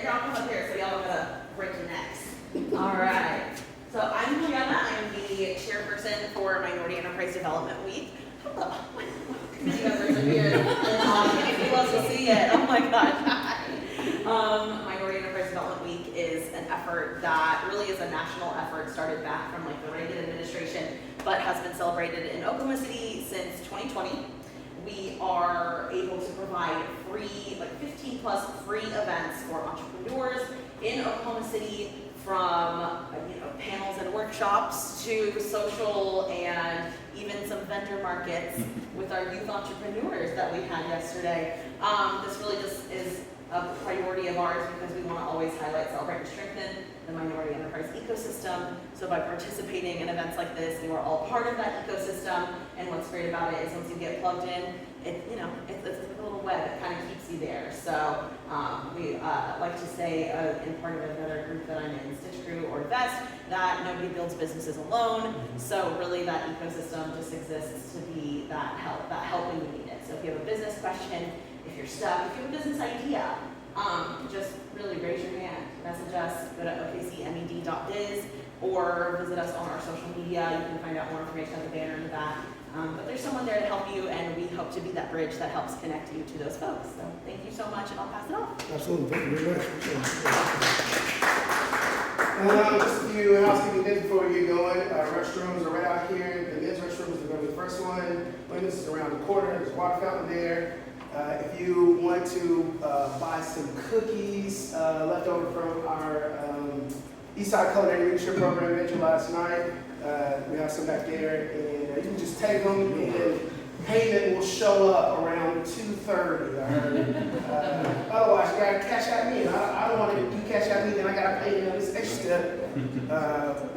here, I'll come up here so y'all don't gotta break your necks. All right. So I'm Juliana. I'm the chairperson for Minority Enterprise Development Week. Hello. Committee members are here in the audience. He loves to see it. Oh my gosh. Minority Enterprise Development Week is an effort that really is a national effort, started back from like the Reagan administration, but has been celebrated in Oklahoma City since 2020. We are able to provide free, like 15 plus free events for entrepreneurs in Oklahoma City, from panels and workshops to social and even some vendor markets with our youth entrepreneurs that we had yesterday. This really just is a priority of ours because we want to always highlight, celebrate, and strengthen the minority enterprise ecosystem. So by participating in events like this, you are all part of that ecosystem. And what's great about it is once you get plugged in, it's like a little web. It kind of keeps you there. So we like to say, in part of another group that I'm in, Stitch Crew or Vest, that nobody builds businesses alone. So really, that ecosystem just exists to be that help when you need it. So if you have a business question, if you're stuck, if you have a business idea, just really raise your hand, message us, go to okcmed.biz, or visit us on our social media. You can find out more information on the banner in the back. But there's someone there to help you, and we hope to be that bridge that helps connect you to those folks. So thank you so much, and I'll pass it off. Absolutely, thank you very much. Just a few housekeeping things before we get going. Restrooms are right out here. The men's restrooms are going to be the first one. Women's is around the corner. There's a water fountain there. If you want to buy some cookies left over from our Eastside Culinary Leadership Program event last night, we have some back there, and you can just take them, and payment will show up around 2:30. I heard. Otherwise, you gotta cash out me. I don't want to do cash out me, then I gotta pay this extra.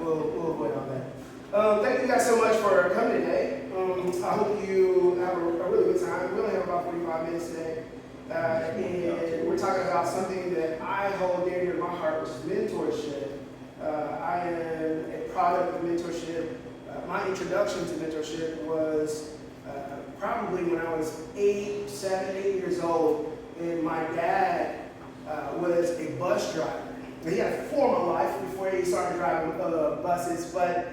We'll avoid all that. Thank you guys so much for coming today. I hope you have a really good time. We only have about 45 minutes today. And we're talking about something that I hold dear to my heart, which is mentorship. I am a product of mentorship. My introduction to mentorship was probably when I was 7, 8 years old, and my dad was a bus driver. He had a formal life before he started driving buses, but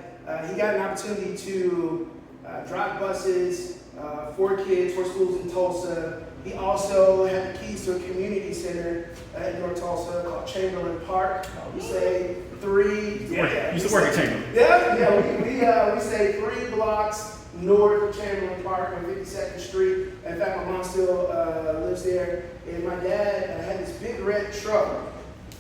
he got an opportunity to drive buses for kids, for schools in Tulsa. He also had the keys to a community center in North Tulsa called Chamberlain Park. We say three. Yeah, used to work at Chamberlain. Yeah. We say 3 blocks north of Chamberlain Park on 52nd Street. In fact, my mom still lives there. And my dad had this big red truck,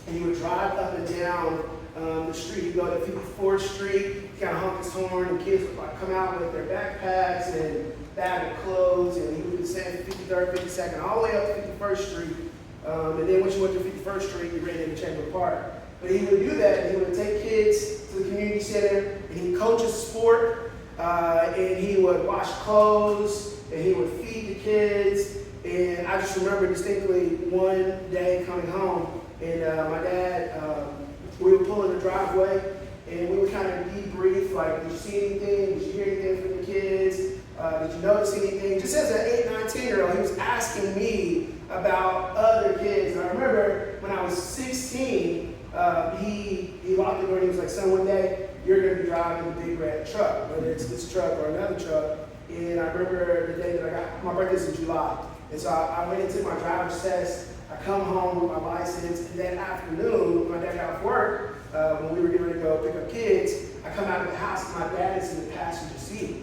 and he would drive up and down the street. He'd go to 54th Street, kind of honk his horn, and kids would like come out with their backpacks and bag of clothes, and he would be saying 53rd, 52nd, all the way up to 51st Street. And then once you went to 51st Street, you ran into Chamberlain Park. But he would do that, and he would take kids to the community center, and he'd coach a sport, and he would wash clothes, and he would feed the kids. And I just remember distinctly one day coming home, and my dad, we would pull in the driveway, and we would kind of debrief, like, did you see anything? Did you hear anything from the kids? Did you notice anything? Just as an 8, 9, 10-year-old, he was asking me about other kids. And I remember when I was 16, he locked the door and he was like, son, one day you're going to be driving a big red truck, whether it's this truck or another truck. And I remember the day that I got, my birthday's in July. And so I went into my driver's test. I come home with my license, and that afternoon, when my dad got off work, when we were getting ready to go pick up kids, I come out of the house and my dad is in the passenger seat.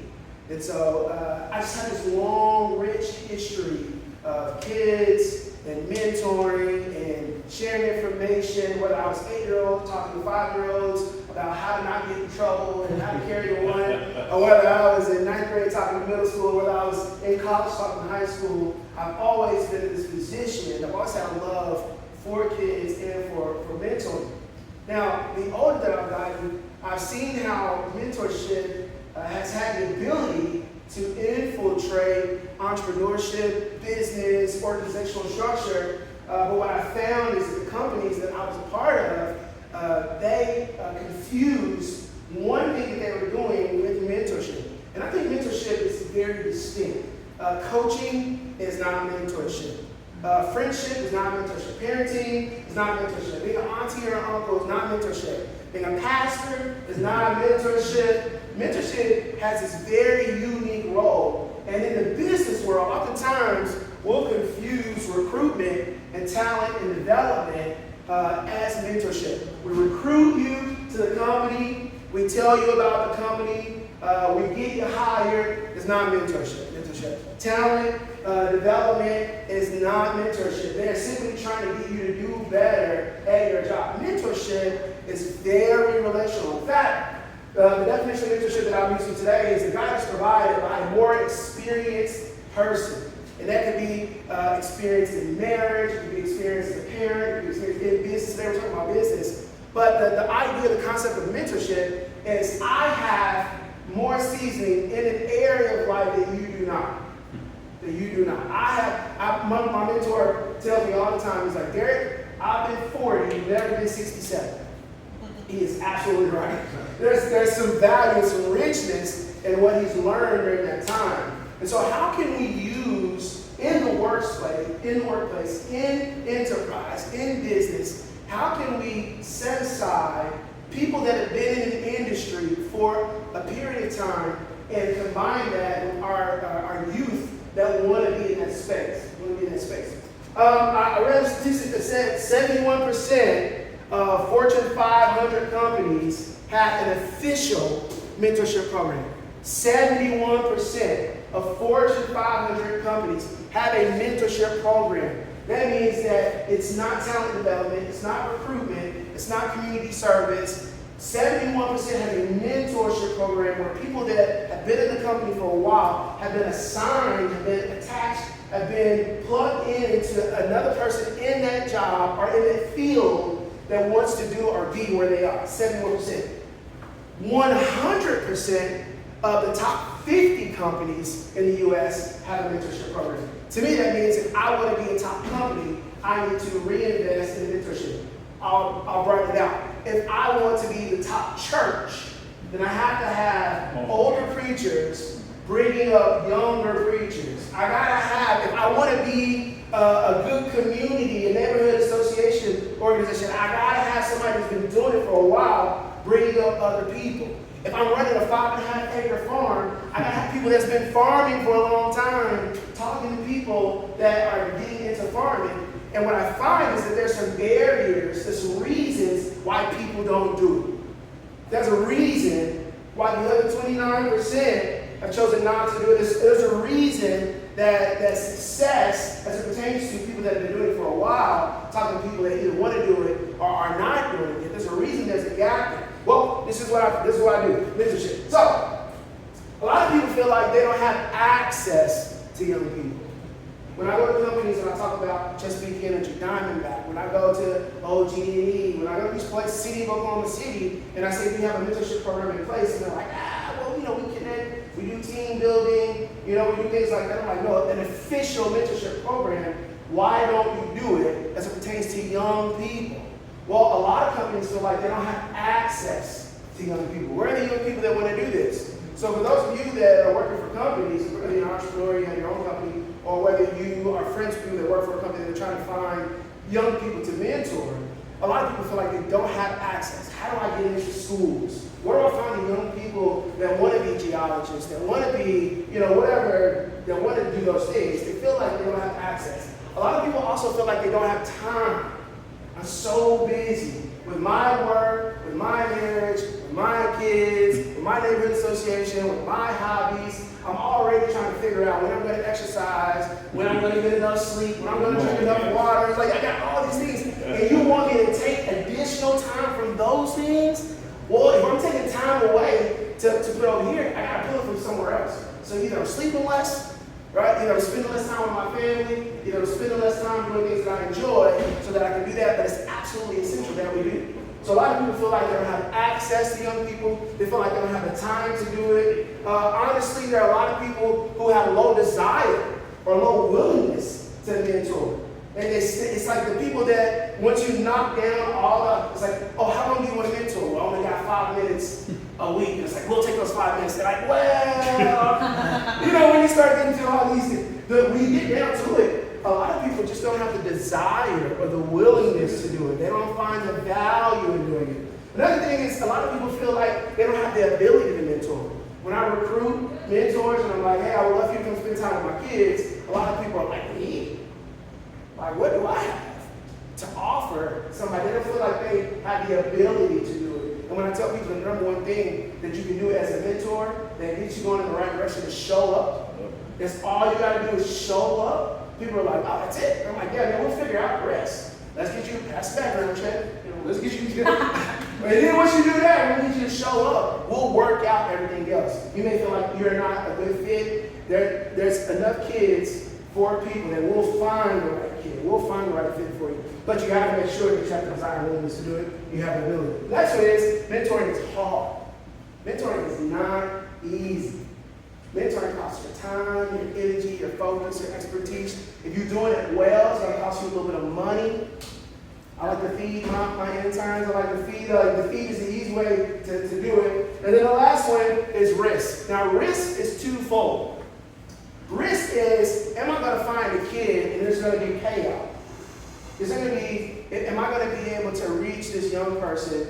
And so I just had this long, rich history of kids and mentoring and sharing information, whether I was 8-year-old talking to 5-year-olds about how to not get in trouble and how to carry the one, or whether I was in 9th grade talking to middle school, whether I was in college talking to high school. I've always been in this position. I've always had a love for kids and for mentoring. Now, the older that I've gotten, I've seen how mentorship has had the ability to infiltrate entrepreneurship, business, organizational structure. But what I found is that the companies that I was a part of, they confused one thing that they were doing with mentorship. And I think mentorship is very distinct. Coaching is not mentorship. Friendship is not mentorship. Parenting is not mentorship. Being an auntie or an uncle is not mentorship. Being a pastor is not mentorship. Mentorship has this very unique role. And in the business world, oftentimes we'll confuse recruitment and talent and development as mentorship. We recruit you to the company. We tell you about the company. We get you hired. It's not mentorship. Talent development is not mentorship. They're simply trying to get you to do better at your job. Mentorship is very relational. In fact, the definition of mentorship that I'm using today is the guidance provided by a more experienced person. And that could be experience in marriage, it could be experience as a parent, it could be experience in business. Today we're talking about business. But the idea, the concept of mentorship is I have more seasoning in an area of life that you do not. That you do not. My mentor tells me all the time, he's like, Derrick, I've been 40, you've never been 67. He is absolutely right. There's some value, some richness in what he's learned during that time. And so how can we use in the workplace, in enterprise, in business, how can we set aside people that have been in the industry for a period of time and combine that with our youth that want to be in that space? I read a statistic that said 71% of Fortune 500 companies have an official mentorship program. 71% of Fortune 500 companies have a mentorship program. That means that it's not talent development, it's not recruitment, it's not community service. 71% have a mentorship program where people that have been in the company for a while have been assigned, have been attached, have been plugged into another person in that job or in that field that wants to do or be where they are. 71%. 100% of the top 50 companies in the U.S. have a mentorship program. To me, that means if I want to be a top company, I need to reinvest in mentorship. I'll write it out. If I want to be the top church, then I have to have older preachers bringing up younger preachers. I gotta have, if I want to be a good community, a neighborhood association organization, I gotta have somebody who's been doing it for a while bringing up other people. If I'm running a 5.5 acre farm, I gotta have people that's been farming for a long time, talking to people that are getting into farming. And what I find is that there's some barriers, there's some reasons why people don't do it. There's a reason why the other 29% have chosen not to do it. There's a reason that success, as it pertains to people that have been doing it for a while, talking to people that either want to do it or are not doing it, there's a reason there's a gap there. Well, this is what I do, mentorship. So, a lot of people feel like they don't have access to young people. When I go to companies and I talk about Chesapeake Energy, Diamondback, when I go to OG&E, when I go to these places, City of Oklahoma City, and I say we have a mentorship program in place, and they're like, we connect, we do team building, we do things like that. I'm like, no, an official mentorship program, why don't you do it as it pertains to young people? Well, a lot of companies feel like they don't have access to young people. Where are the young people that want to do this? So for those of you that are working for companies, whether you're an entrepreneur, you have your own company, or whether you are friends with people that work for a company that are trying to find young people to mentor, a lot of people feel like they don't have access. How do I get into schools? Where do I find the young people that want to be geologists, that want to be, whatever, that want to do those things? They feel like they don't have access. A lot of people also feel like they don't have time. I'm so busy with my work, with my marriage, with my kids, with my neighborhood association, with my hobbies. I'm already trying to figure out when I'm going to exercise, when I'm going to get enough sleep, when I'm going to drink enough water. It's like I got all these things. And you want me to take additional time from those things? Well, if I'm taking time away to put over here, I got to pull it from somewhere else. So either I'm sleeping less, right? Either I'm spending less time with my family, either I'm spending less time doing things that I enjoy so that I can do that, but it's absolutely essential that we do. So a lot of people feel like they don't have access to young people. They feel like they don't have the time to do it. Honestly, there are a lot of people who have low desire or low willingness to mentor. And it's like the people that once you knock down all the, it's like, oh, how long do you want to mentor? Well, I only got 5 minutes a week. And it's like, we'll take those 5 minutes. They're like, well, when you start getting to all these things, when you get down to it, a lot of people just don't have the desire or the willingness to do it. They don't find the value in doing it. Another thing is a lot of people feel like they don't have the ability to mentor. When I recruit mentors and I'm like, hey, I would love you to come spend time with my kids, a lot of people are like, me? Like, what do I have to offer somebody? They don't feel like they have the ability to do it. And when I tell people the number one thing that you can do as a mentor that gets you going in the right direction is show up. That's all you got to do is show up. People are like, oh, that's it. I'm like, yeah, man, we'll figure out the rest. Let's get you past the background check. Let's get you. And then once you do that, we need you to show up. We'll work out everything else. You may feel like you're not a good fit. There's enough kids for people that we'll find the right kid. We'll find the right fit for you. But you have to make sure that you have the desire and willingness to do it. You have the ability. That's what it is. Mentoring is hard. Mentoring is not easy. Mentoring costs your time, your energy, your focus, your expertise. If you're doing it well, it's going to cost you a little bit of money. I like to feed my interns. I like to feed. The feed is the easy way to do it. And then the last one is risk. Now, risk is twofold. Risk is, am I going to find a kid and there's going to be payout? Is there going to be, am I going to be able to reach this young person?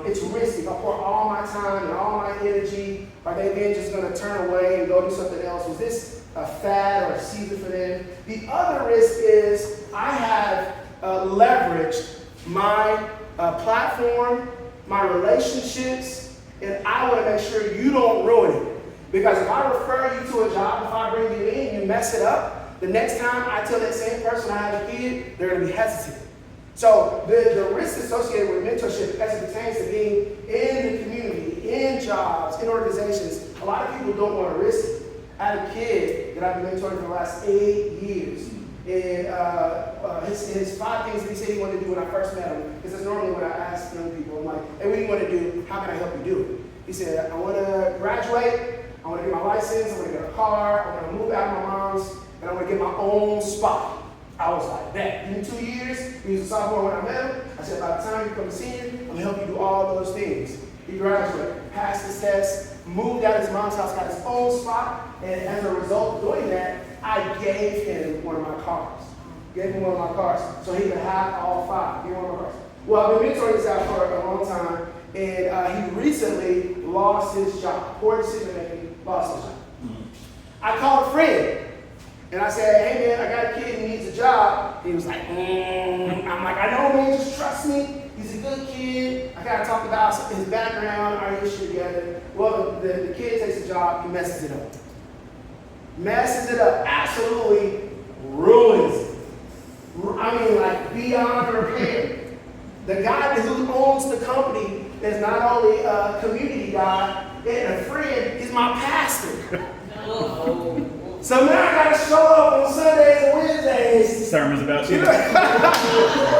It's risky. If I pour all my time and all my energy, are they then just going to turn away and go do something else? Was this a fad or a season for them? The other risk is I have leveraged my platform, my relationships, and I want to make sure you don't ruin it. Because if I refer you to a job, if I bring you in and you mess it up, the next time I tell that same person I have a kid, they're going to be hesitant. So the risk associated with mentorship as it pertains to being in the community, in jobs, in organizations, a lot of people don't want to risk it. I had a kid that I've been mentoring for the last 8 years. And his 5 things that he said he wanted to do when I first met him, because that's normally what I ask young people. I'm like, hey, what do you want to do? How can I help you do it? He said, I want to graduate, I want to get my license, I want to get a car, I want to move out of my mom's, and I want to get my own spot. I was like, that. In 2 years, he was a sophomore when I met him. I said, by the time you become a senior, I'm going to help you do all those things. He graduated, passed his test, moved out of his mom's house, got his own spot, and as a result of doing that, I gave him one of my cars. Gave him one of my cars so he could have all 5. Give him one of my cars. Well, I've been mentoring this out for a long time, and he recently lost his job. Poor decision making, lost his job. I called a friend, and I said, hey man, I got a kid who needs a job. He was like, I'm like, I know man, just trust me. He's a good kid. I kind of talked about his background, our history together. Well, the kid takes the job, he messes it up. Messes it up, absolutely ruins it. I mean, like beyond repair. The guy who owns the company is not only a community guy and a friend, he's my pastor. So now I gotta show up on Sundays and Wednesdays. Sermons about you.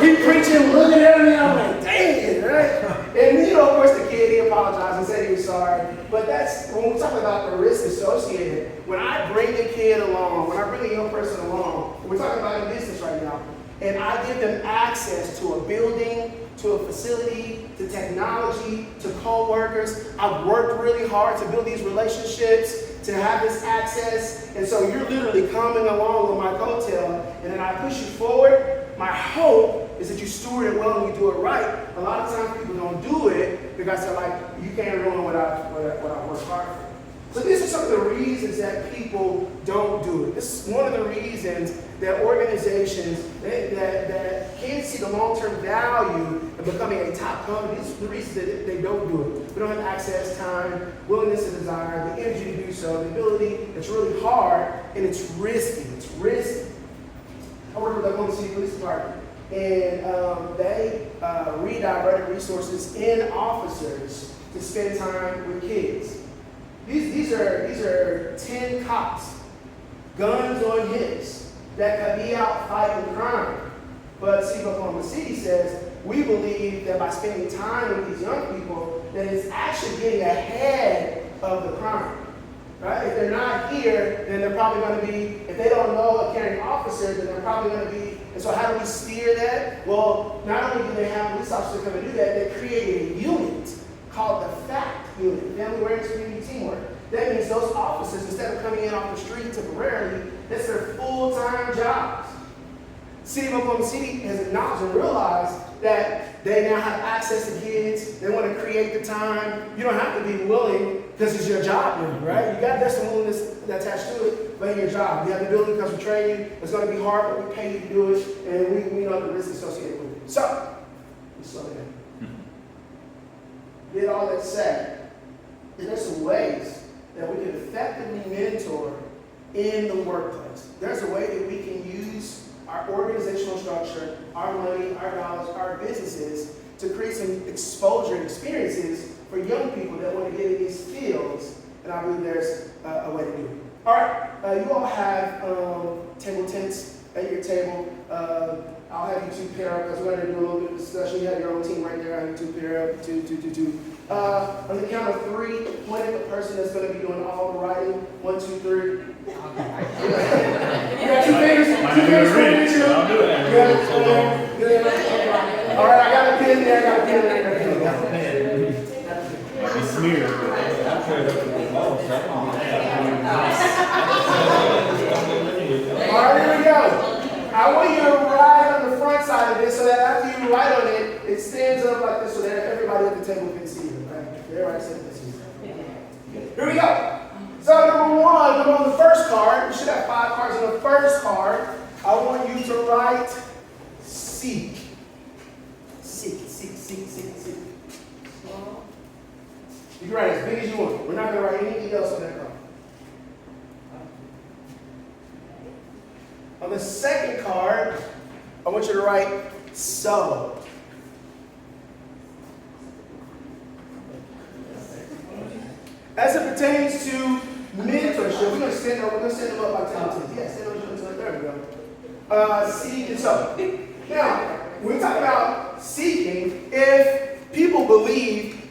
He preaching, looking at me, I'm like, dang it, right? And of course the kid, he apologized and said he was sorry. But that's, when we talk about the risk associated, when I bring a kid along, when I bring a young person along, we're talking about in business right now, and I give them access to a building, to a facility, to technology, to co-workers. I've worked really hard to build these relationships, to have this access, and so you're literally coming along with my coattail, and then I push you forward. My hope is that you steward it well and you do it right. A lot of times people don't do it because they're like, you can't ruin what I've worked hard for. So these are some of the reasons that people don't do it. This is one of the reasons that organizations that can't see the long-term value of becoming a top company. These are the reasons that they don't do it. We don't have access, time, willingness to desire, the energy to do so, the ability. It's really hard and it's risky. It's risky. I work with the OKC Police Department, and they redirected resources in officers to spend time with kids. These are 10 cops, guns on hips, that could be out fighting crime. But see, Oklahoma City says, we believe that by spending time with these young people, that it's actually getting ahead of the crime. Right? If they're not here, then they're probably going to be, if they don't know a caring officer, then they're probably going to be, and so how do we steer that? Well, not only do they have police officers come and do that, they created a unit called the FACT unit, Family Awareness Community Teamwork. That means those officers, instead of coming in off the street temporarily, that's their full-time jobs. City of Oklahoma City has acknowledged and realized that they now have access to kids. They want to create the time. You don't have to be willing because it's your job now, right? You got there's some willingness attached to it, but it's your job. You have the ability because we train you. It's going to be hard, but we pay you to do it, and we know the risks associated with it. So, let's slow down. Did all that said, there's some ways that we can effectively mentor in the workplace. There's a way that we can use our organizational structure, our money, our dollars, our businesses to create some exposure and experiences for young people that want to get in these fields, and I believe there's a way to do it. All right, you all have table tents at your table. I'll have you two pair up because we're going to do a little bit of discussion. You have your own team right there. I have you two pair up. Two. On the count of three, point at the person that's going to be doing all the writing. 1, 2, 3. You got 2 fingers? 2 fingers pointing at you? I'll do it. Good. All right, I got a pen there. Be smeared. All right, here we go. I want you to write on the front side of this so that after you write on it, it stands up like this so that everybody at the table can see it. Okay? Everybody can see it. Here we go. So number 1, number on the first card, you should have 5 cards on the first card. I want you to write seek. Seek. You can write as big as you want. We're not going to write anything else on that card. On the second card, I want you to write sow. As it pertains to mentorship, we're going to stand them up like 10. Yeah, stand up to there we go. Seek and sow. Now, when we talk about seeking, if people believe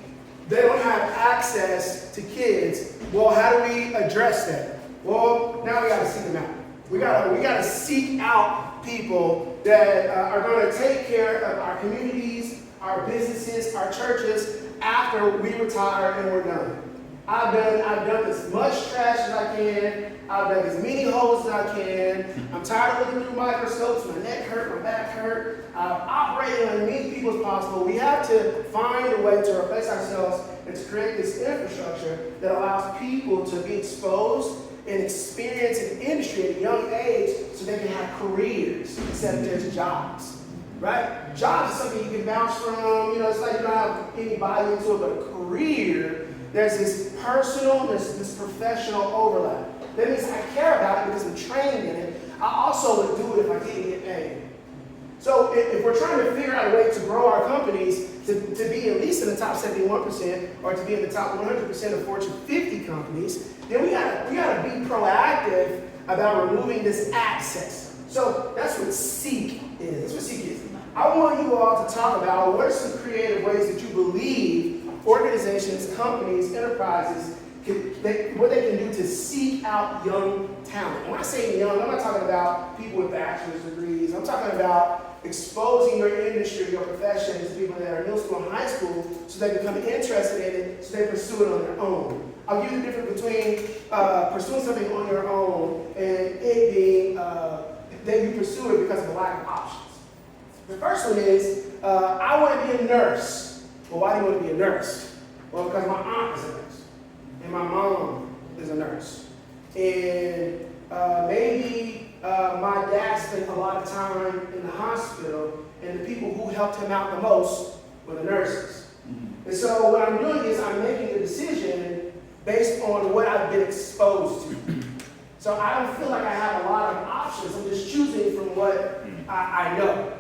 they don't have access to kids, well, how do we address that? Well, now we got to seek them out. We gotta seek out people that are going to take care of our communities, our businesses, our churches after we retire and we're done. I've done as much trash as I can. I've dug as many holes as I can. I'm tired of looking through microscopes. My neck hurt, my back hurt. I've operated on as many people as possible. We have to find a way to replace ourselves and to create this infrastructure that allows people to be exposed and experience an industry at a young age so they can have careers instead of just jobs, right? Jobs is something you can bounce from, it's like you don't have any buy into it, but a career, there's this personal, this professional overlap. That means I care about it because I'm trained in it. I also would do it if I didn't get paid. So if we're trying to figure out a way to grow our companies to be at least in the top 71% or to be in the top 100% of Fortune 50 companies, then we gotta be proactive about removing this access. So that's what seek is. That's what seek is. I want you all to talk about what are some creative ways that you believe organizations, companies, enterprises, what they can do to seek out young talent. And when I say young, I'm not talking about people with bachelor's degrees. I'm talking about exposing your industry, your profession to people that are middle school and high school so they become interested in it, so they pursue it on their own. I'll give you the difference between pursuing something on your own and it being that you pursue it because of a lack of options. The first one is, I want to be a nurse. Well, why do you want to be a nurse? Well, because my aunt is a nurse, and my mom is a nurse. And maybe my dad spent a lot of time in the hospital, and the people who helped him out the most were the nurses. And so what I'm doing is I'm making a decision based on what I've been exposed to. So I don't feel like I have a lot of options. I'm just choosing from what I know.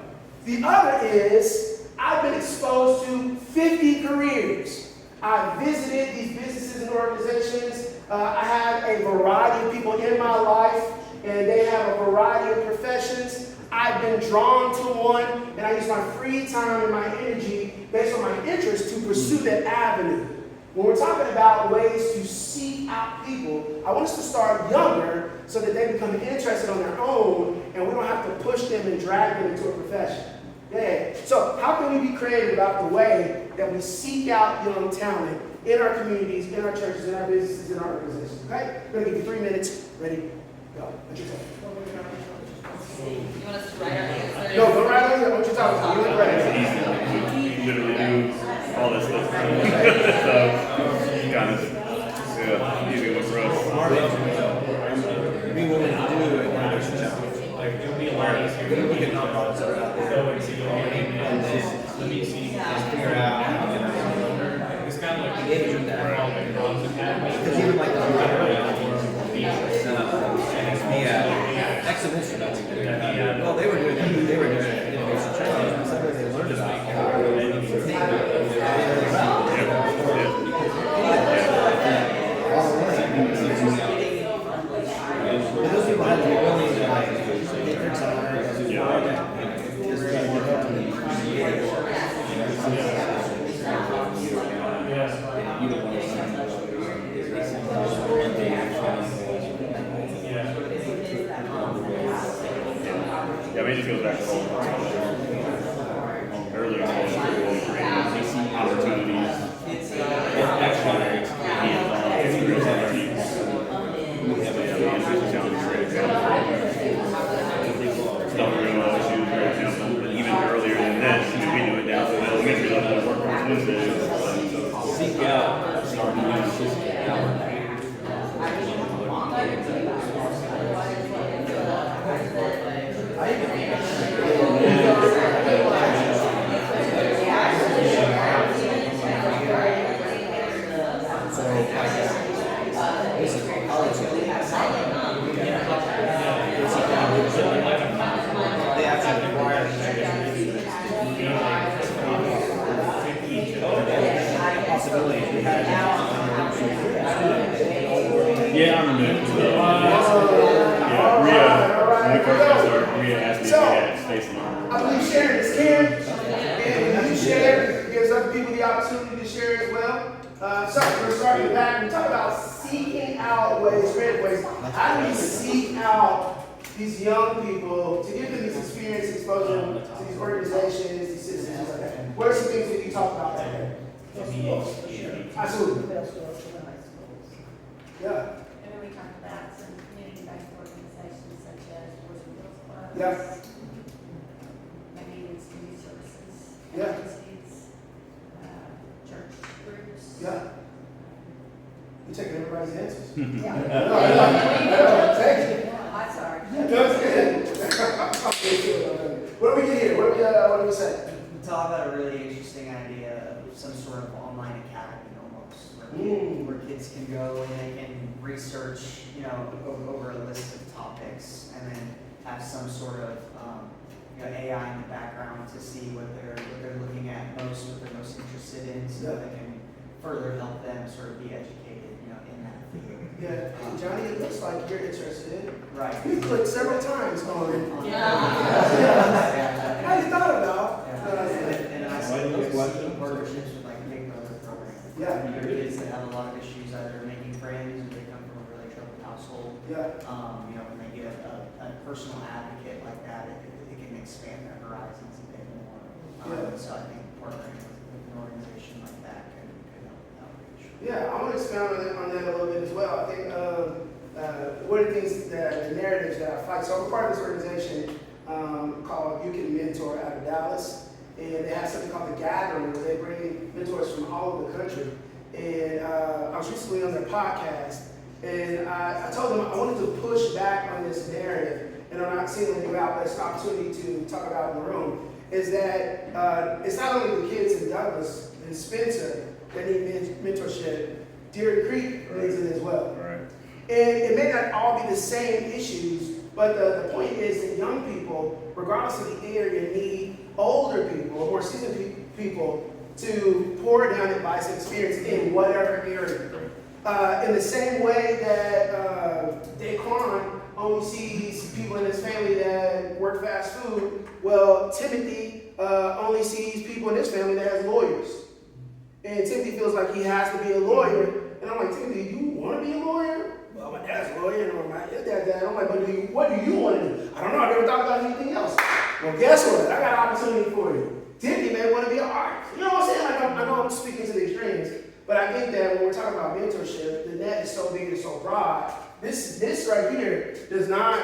The other is I've been exposed to 50 careers. I've visited these businesses and organizations. I have a variety of people in my life, and they have a variety of professions. I've been drawn to one, and I use my free time and my energy based on my interest to pursue that avenue. When we're talking about ways to seek out people, I want us to start younger so that they become interested on their own, and we don't have to push them and drag them into a profession. Yeah. So how can we be creative about the way that we seek out young talent in our communities, in our churches, in our businesses, in our organizations? Okay? We're going to give you 3 minutes. Ready? Go. What's your take? You want us to write our answers? No, don't write on you. What you talking about? You and Brad. Literally do all this stuff. So, kind of, yeah, easy one for us. Be willing to do an innovation challenge. We look at nonprofits that are out there and then figure out how to engage with that. Because even like exhibition, well, they were doing an innovation challenge. And something they learned about but those people had to be willing to like take their time and Yeah, I mean, it just goes back to the whole earlier opportunities. Don't real issues, for example, but even earlier than this, I mean, we do it down to the elementary level, work on Wednesdays. seek out. They actually require possibility if we had Yeah, I remember. Yeah, Rhea, when we first got started, Rhia asked me if we had space on. I believe sharing is caring, and when you share, it gives other people the opportunity to share as well. So we're starting with that. We talk about seeking out ways, creative ways. How do we seek out these young people to give them these experiences, exposure to these organizations, these citizens, like that? What are some things that you talk about today? Absolutely. Yeah. And then we talked about some community-based organizations such as Boys and Girls Clubs. Yeah. Maybe even student services. Yeah. Agencies, church groups. Yeah. You're taking everybody's answers. Yeah. Thank you. I'm sorry. That's good. What do we get here? What do we say? We talk about a really interesting idea of some sort of online academy almost, where kids can go and they can research, over a list of topics, and then have some sort of AI in the background to see what they're looking at most, what they're most interested in, so that they can further help them sort of be educated, in that field. Yeah, Johnny, it looks like you're interested. Right. You clicked several times on it. Yeah. I thought about. And I see those partnerships with like Big Brother program. Yeah. There are kids that have a lot of issues, either making friends or they come from a really troubled household. Yeah. When they get a personal advocate like that, it can expand their horizons a bit more. Yeah. So I think partnering with an organization like that could help with outreach. Yeah, I want to expound on that a little bit as well. I think one of the things that the narratives that I fight. So I'm part of this organization called You Can Mentor out of Dallas, and they have something called The Gathering, where they bring mentors from all over the country. And I was recently on their podcast, and I told them I wanted to push back on this narrative, and I'm not singling you out, but it's an opportunity to talk about in the room, is that it's not only the kids in Douglas and Spencer that need mentorship, Deer Creek needs it as well. Right. And it may not all be the same issues, but the point is that young people, regardless of the area, need older people, or more seasoned people, to pour down advice and experience in whatever area. In the same way that Daquan only sees people in his family that work fast food, well, Timothy only sees people in his family that has lawyers. And Timothy feels like he has to be a lawyer. And I'm like, Timothy, you want to be a lawyer? Well, my dad's a lawyer, and my dad's dad. I'm like, but what do you want to do? I don't know. I never thought about anything else. Well, guess what? I got an opportunity for you. Timothy may want to be an artist. You know what I'm saying? Like, I know I'm speaking to the extremes, but I think that when we're talking about mentorship, the net is so big and so broad. This right here does not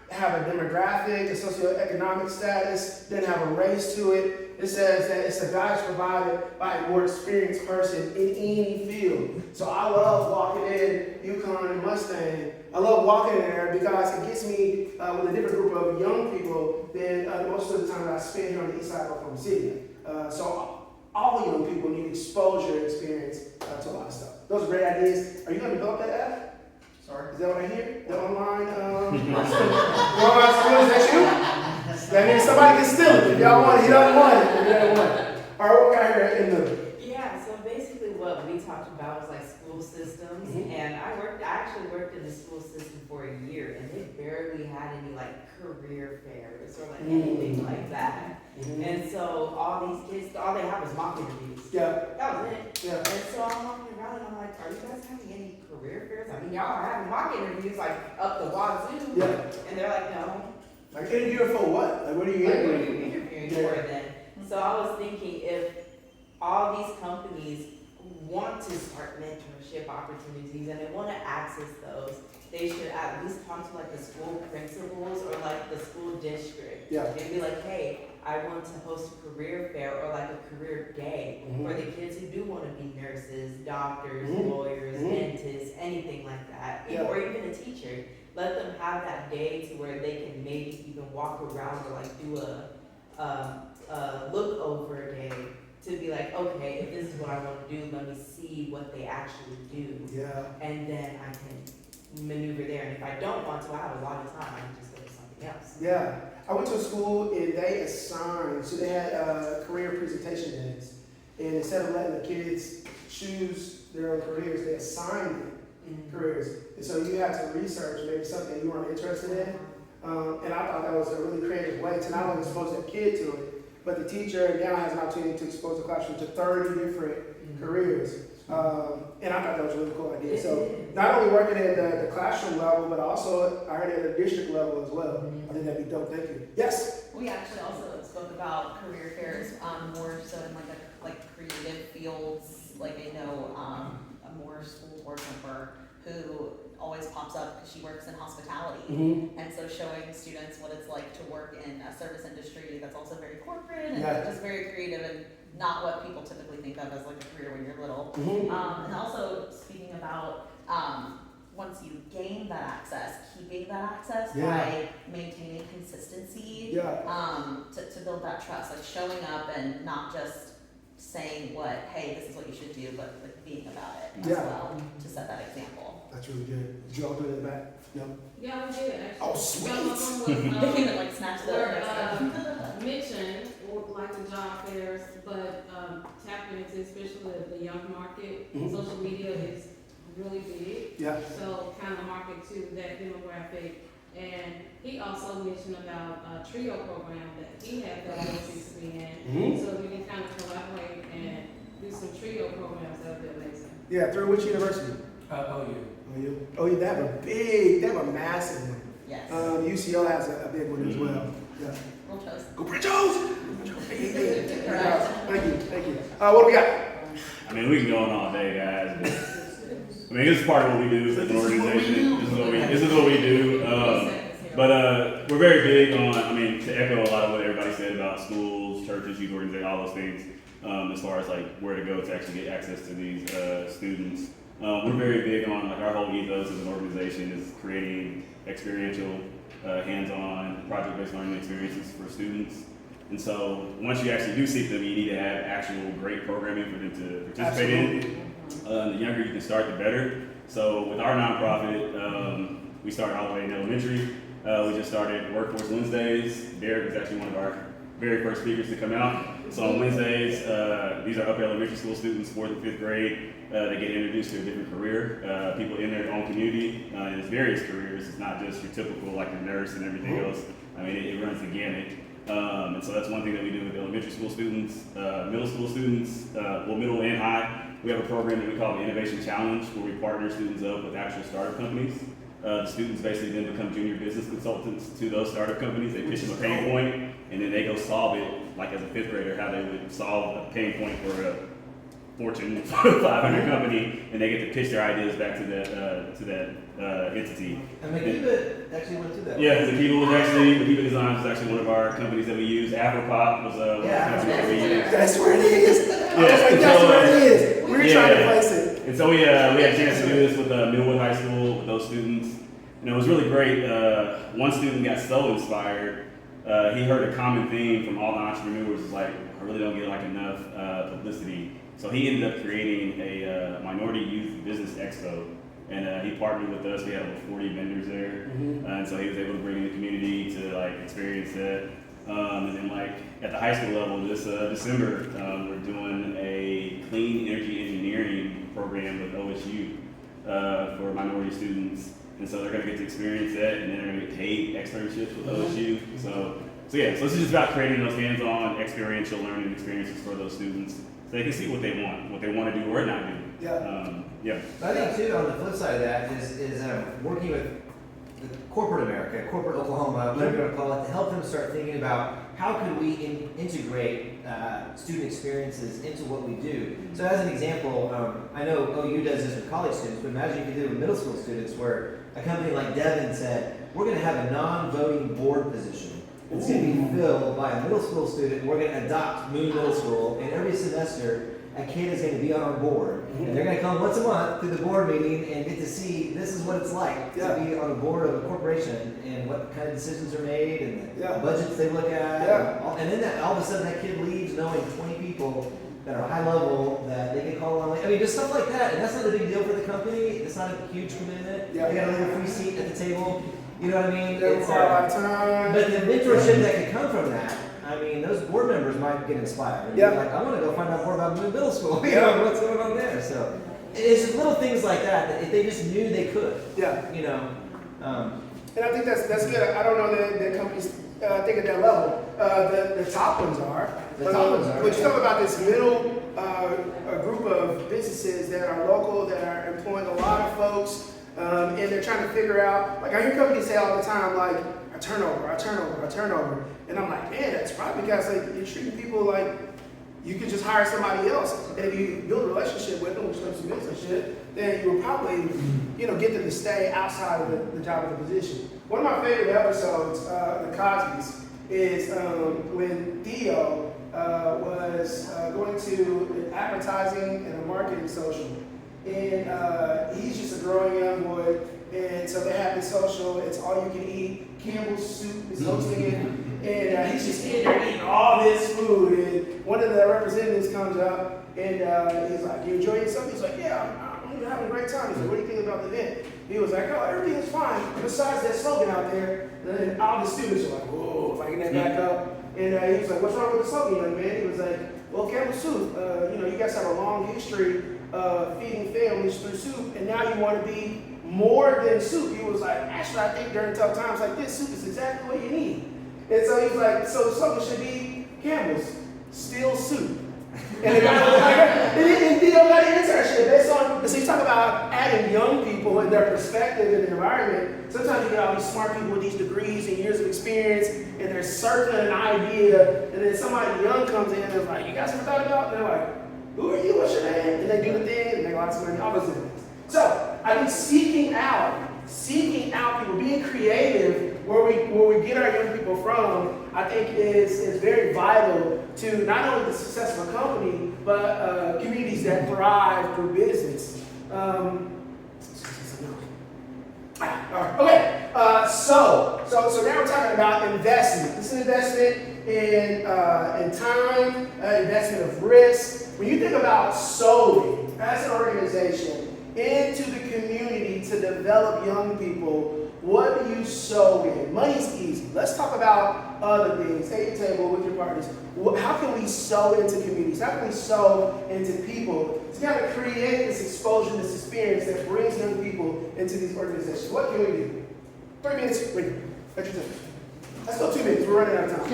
have a demographic, a socioeconomic status, doesn't have a race to it. It says that it's a guidance provided by a more experienced person in any field. So I love walking in Yukon and Mustang. I love walking in there because it gets me with a different group of young people than most of the time that I spend here on the east side of Oklahoma City. So all young people need exposure and experience to a lot of stuff. Those are great ideas. Are you going to develop that app? Sorry. Is that what I hear? The online, the online school, is that you? That means somebody can steal it. If y'all want it, he doesn't want it. If you don't want it. All right, what we got here in the... Yeah, so basically what we talked about was like school systems, and I actually worked in the school system for a year, and they barely had any like career fairs or like anything like that. And so all these kids, all they have was mock interviews. Yeah. That was it. Yeah. And so I'm walking around and I'm like, are you guys having any career fairs? I mean, y'all are having mock interviews like up the wazoo. Yeah. And they're like, no. Like interviewing for what? Like what are you Like, what are interviewing? you interviewing for then? So I was thinking if all these companies want to start mentorship opportunities and they want to access those, they should at least talk to like the school principals or like the school district. Yeah. And be like, hey, I want to host a career fair or like a career day for the kids who do want to be nurses, doctors, lawyers, dentists, anything like that. Yeah. Or even a teacher. Let them have that day to where they can maybe even walk around or like do a look over day to be like, okay, if this is what I want to do, let me see what they actually do. Yeah. And then I can maneuver there. And if I don't want to, I have a lot of time, I can just go to something else. Yeah. I went to a school and they assigned, so they had career presentation days. And instead of letting the kids choose their own careers, they assigned them careers. And so you had to research maybe something you weren't interested in. And I thought that was a really creative way to not only expose the kid to it, but the teacher now has an opportunity to expose the classroom to 30 different careers. And I thought that was a really cool idea. So not only working at the classroom level, but also I heard at the district level as well. I think that'd be dope. Thank you. Yes? We actually also spoke about career fairs, more so in like creative fields. Like I know a more school board member who always pops up because she works in hospitality, and so showing students what it's like to work in a service industry that's also very corporate and just very creative and not what people typically think of as like a career when you're little. And also speaking about once you gain that access, keeping that access by maintaining consistency to build that trust, like showing up and not just saying what, hey, this is what you should do, but like being about it as well to set that example. That's really good. Did you all do it in the back? No? Yeah, we did actually. Oh, sweet. Some of them was, They came and like snatched the mentioned, or like the job fairs, but tapping into especially the young market. Social media is really big. Yeah. So kind of market to that demographic. And he also mentioned about a trio program that he had the ability to be in. So we can kind of collaborate and do some trio programs that would be amazing. Yeah, through which university? OU. Oh, they have they have a massive one. Yes. UCO has a big one as well. Yeah. We'll trust. Go Bridges! Thank you. What do we got? I mean, we can go on all day, guys. But, I mean, this is part of what we do as an organization. This is what we do. But we're very big on, I mean, to echo a lot of what everybody said about schools, churches, youth organizations, all those things, as far as like where to go to actually get access to these students. We're very big on, like, our whole ethos as an organization is creating experiential, hands-on, project-based learning experiences for students. And so once you actually do seek them, you need to have actual great programming for them to participate in. The younger you can start, the better. So with our nonprofit, we started all the way in elementary. We just started Workforce Wednesdays. Derrick is actually one of our very first speakers to come out. So on Wednesdays, these are upper elementary school students, 4th and 5th grade. They get introduced to a different career. People in their own community, and it's various careers. It's not just your typical like your nurse and everything else. I mean, it runs the gamut. And so that's one thing that we do with elementary school students, middle school students, middle and high. We have a program that we call the Innovation Challenge, where we partner students up with actual startup companies. The students basically then become junior business consultants to those startup companies. They pitch them a pain point, and then they go solve it, like as a 5th grader, how they would solve a pain point Fortune 500 company, and they get to pitch their ideas back to that entity. And Makiba actually went through that. Yeah, Makiba Designs is actually one of our companies that we use. Afropop was one of the companies that we use. That's where it is. I was Yeah, like, that's so, where it is. We were trying to place it. And so we had a chance to do this with Millwood High School, with those students. And it was really great. One student got so inspired. He heard a common theme from all the entrepreneurs. It's like, I really don't get like enough publicity. So he ended up creating a minority youth business expo. And he partnered with us. We had over 40 vendors there. And so he was able to bring in the community to like experience that. And then like at the high school level this December, we're doing a clean energy engineering program with OSU for minority students. And so they're going to get to experience that, and then they're going to get paid externships with OSU. So yeah, so this is just about creating those hands-on experiential learning experiences for those students, so they can see what they want to do or not do. Yeah. But I think too, on the flip side of that is working with the corporate America, corporate Oklahoma, whatever you want to call it, to help them start thinking about how can we integrate student experiences into what we do. So as an example, I know OU does this with college students, but imagine if you did it with middle school students, where a company like Devon said, we're going to have a non-voting board position. It's going to be filled by a middle school student. We're going to adopt Moon Middle School, and every semester a kid is going to be on our board. And they're going to come once a month to the board meeting and get to see this is what it's like to be on a board of a corporation and what kind of decisions are made and the budgets they look at. And then all of a sudden that kid leaves knowing 20 people that are high level that they can call on. I mean, just stuff like that. And that's not a big deal for the company. It's not a huge commitment. They got to leave a free seat at the table. You know what I mean? It's time. But the mentorship that could come from that, I mean, those board members might get inspired. Be like, I want to go find out more about middle school. You know, what's going on there. So it's just little things like that if they just knew they could. You know. And I think that's good. I don't know that companies think at that level. The top ones are. But you talk about this middle a group of businesses that are local, that are employing a lot of folks, and they're trying to figure out, like I hear companies say all the time, like, our turnover. And I'm like, man, that's probably because like you're treating people like you could just hire somebody else. And if you build a relationship with them, which comes to mentorship, then you will probably, get them to stay outside of the job of the position. One of my favorite episodes, the Cosby's, is when Theo was going to advertising and a marketing social. And he's just a growing young boy. And so they have this social, it's all you can eat. Campbell's soup is hosting it. And he's just in there eating all this food. And one of the representatives comes up and he's like, you enjoying yourself? He's like, yeah, I'm having a great time. He's like, what do you think about the event? He was like, oh, everything is fine. Besides that slogan out there. And then all the students are like, whoa, lighting that back up. And he was like, what's wrong with the slogan, young man? He was like, well, Campbell's soup, you guys have a long history of feeding families through soup, and now you want to be more than soup. He was like, actually, I think during tough times like this, soup is exactly what you need. And so he was like, so the slogan should be Campbell's, still soup. And the guy was like, and Theo got an internship based on, so you talk about adding young people and their perspective in the environment. Sometimes you get all these smart people with these degrees and years of experience, and they're circling an idea, and then somebody young comes in and is like, you guys ever thought about it? And they're like, who are you, what's your name? And they do the thing, and they make lots of money, all those things. So I think seeking out people, being creative where we get our young people from, I think is very vital to not only the success of a company, but communities that thrive through business. Okay, so now we're talking about investment. This is investment in time, investment of risk. When you think about sowing as an organization into the community to develop young people, what do you sow in? Money's easy. Let's talk about other things. At your table with your partners. How can we sow into communities? How can we sow into people to kind of create this exposure, this experience that brings young people into these organizations? What can we do? 3 minutes. Wait. At your table. Let's go 2 minutes. We're running out of time.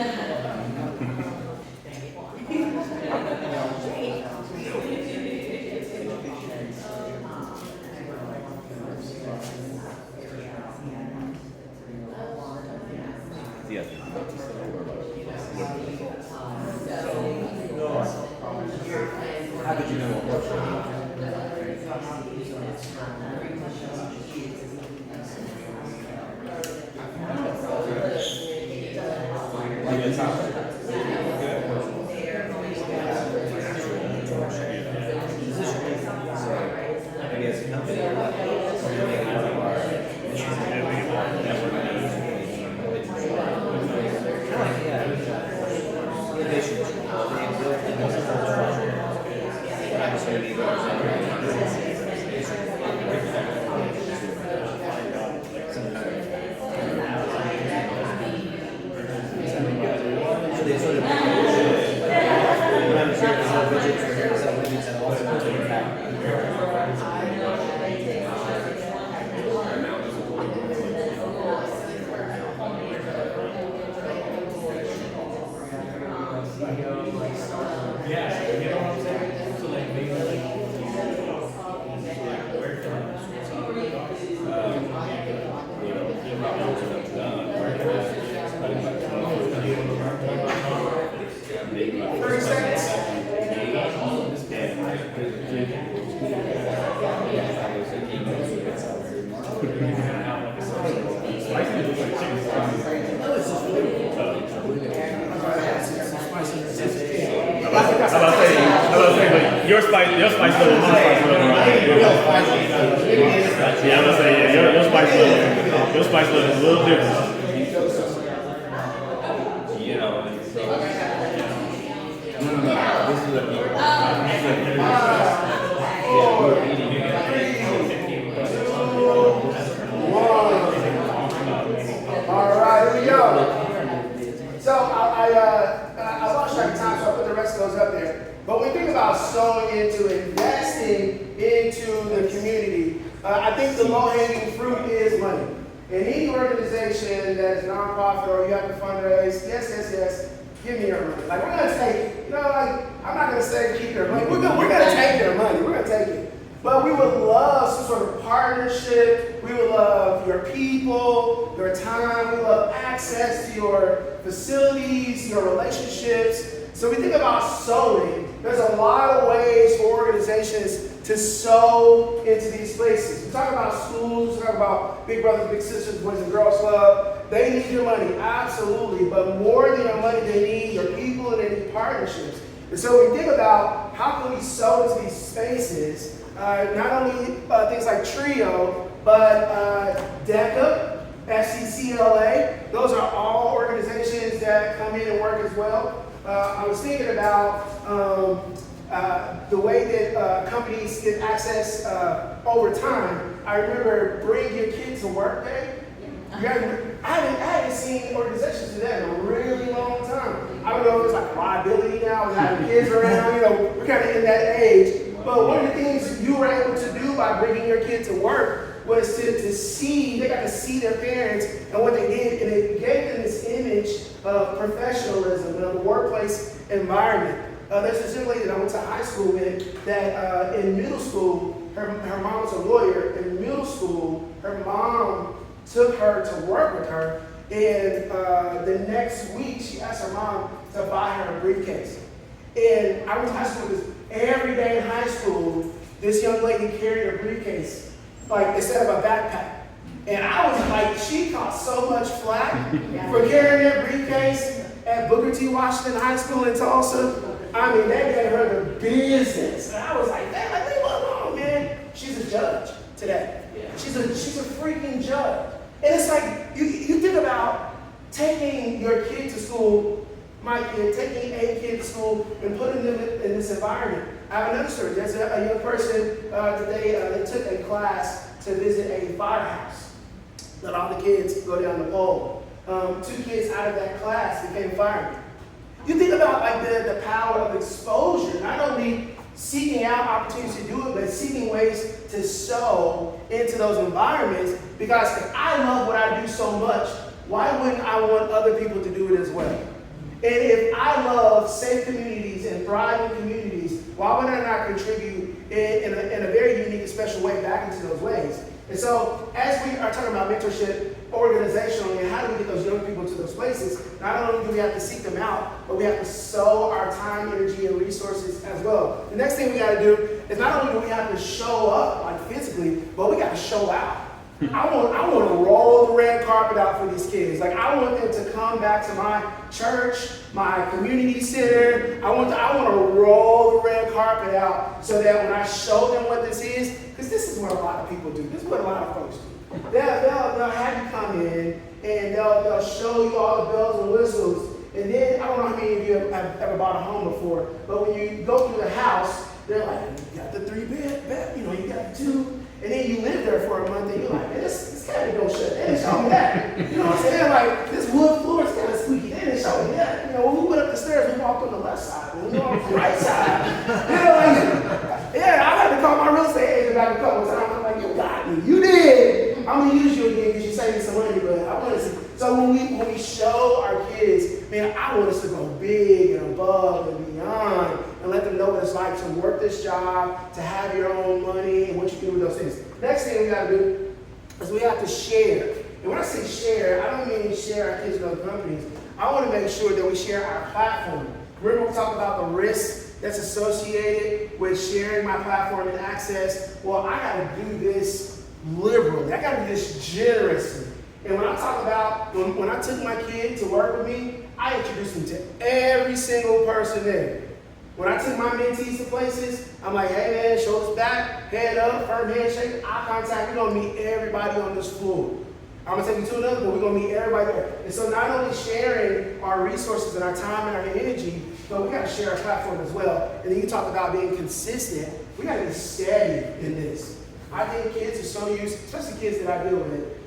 How could you know what pretty much kids. Maybe as a company, or like, maybe part of our mission. Innovation, being built in this culture. Not just gonna be so they sort of when I'm here to sell widgets or here to sell widgets and also to impact. Your spice level, my spice level, right? Yeah, I'm gonna say, yeah, your spice level is a little different. You know, no, this is a All right, here we go. So I lost track of time, so I put the rest of those up there. But when we think about sowing into, investing into the community, I think the low-hanging fruit is money. In any organization that is nonprofit or you have to fundraise, yes, give me your money. Like we're gonna take, I'm not gonna say keep your money. We're gonna take their money. We're gonna take it. But we would love some sort of partnership. We would love your people, your time. We love access to your facilities, your relationships. So we think about sowing. There's a lot of ways for organizations to sow into these places. We talk about schools, we talk about Big Brothers, Big Sisters, Boys and Girls Club. They need your money, absolutely. But more than your money, they need your people and they need partnerships. And so when we think about how can we sow into these spaces, not only things like Trio, but DECA, FCCLA, those are all organizations that come in and work as well. I was thinking about the way that companies get access over time. I remember Bring Your Kid to Work Day. I haven't seen organizations do that in a really long time. I don't know if it's like liability now with having kids around, we're kind of in that age. But one of the things you were able to do by bringing your kid to work was to see, they got to see their parents and what they did, and it gave them this image of professionalism and of a workplace environment. There's a young lady that I went to high school with that in middle school, her mom was a lawyer. In middle school, her mom took her to work with her, and the next week she asked her mom to buy her a briefcase. And I went to high school because every day in high school, this young lady carried a briefcase, like instead of a backpack. And I was like, she caught so much flack for carrying that briefcase at Booker T. Washington High School in Tulsa. I mean, they gave her the business. And I was like, leave her alone, man. She's a judge today. She's a freaking judge. And it's like, you think about taking your kid to school, my kid, taking a kid to school and putting them in this environment. I have another story. There's a young person today, they took a class to visit a firehouse. Let all the kids go down the pole. 2 kids out of that class became firemen. You think about like the power of exposure, not only seeking out opportunities to do it, but seeking ways to sow into those environments. Because if I love what I do so much, why wouldn't I want other people to do it as well? And if I love safe communities and thriving communities, why would I not contribute in a very unique and special way back into those ways? And so as we are talking about mentorship, organizationally, and how do we get those young people to those places? Not only do we have to seek them out, but we have to sow our time, energy, and resources as well. The next thing we got to do is not only do we have to show up, like physically, but we got to show out. I want to roll the red carpet out for these kids. Like, I want them to come back to my church, my community center. I want to roll the red carpet out so that when I show them what this is, because this is what a lot of people do. This is what a lot of folks do. They'll have you come in and they'll show you all the bells and whistles. And then, I don't know how many of you have ever bought a home before, but when you go through the house, they're like, you got the 3-bed, you got the 2. And then you live there for a month and you're like, man, this cabinet don't shut. They didn't show me that. You know what I'm saying? Like, this wood floor is kind of squeaky. They didn't show me that. When we went up the stairs, we walked on the left side. When we went on the right side. Yeah, I had to call my real estate agent back a couple of times. I'm like, you got me. You did. I'm going to use you again because you saved me some money, but I want to see. So when we show our kids, man, I want us to go big and above and beyond and let them know what it's like to work this job, to have your own money, and what you can do with those things. Next thing we got to do is we have to share. And when I say share, I don't mean share our kids with other companies. I want to make sure that we share our platform. Remember we talked about the risk that's associated with sharing my platform and access? Well, I got to do this liberally. I got to do this generously. And when I talk about, when I took my kid to work with me, I introduced him to every single person there. When I took my mentees to places, I'm like, hey man, shoulders back, head up, firm handshake, eye contact. We're going to meet everybody on this floor. I'm going to take you to another, but we're going to meet everybody there. And so not only sharing our resources and our time and our energy, but we got to share our platform as well. And then you talk about being consistent. We got to be steady in this. I think kids are so used, especially kids that I deal with,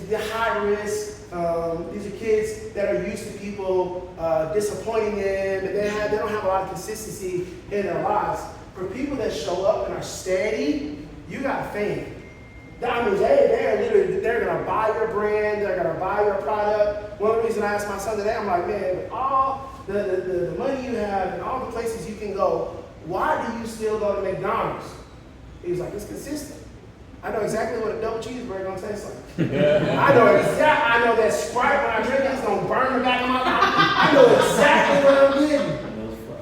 they're high risk. These are kids that are used to people disappointing them, and they don't have a lot of consistency in their lives. For people that show up and are steady, you got a fan. I mean, they're gonna buy your brand, they're gonna buy your product. One of the reasons I asked my son today, I'm like, man, with all the money you have and all the places you can go, why do you still go to McDonald's? He was like, it's consistent. I know exactly what a double cheeseburger gonna taste like. I know that Sprite when I drink it, it's gonna burn the back of my mouth. I know exactly what I'm getting.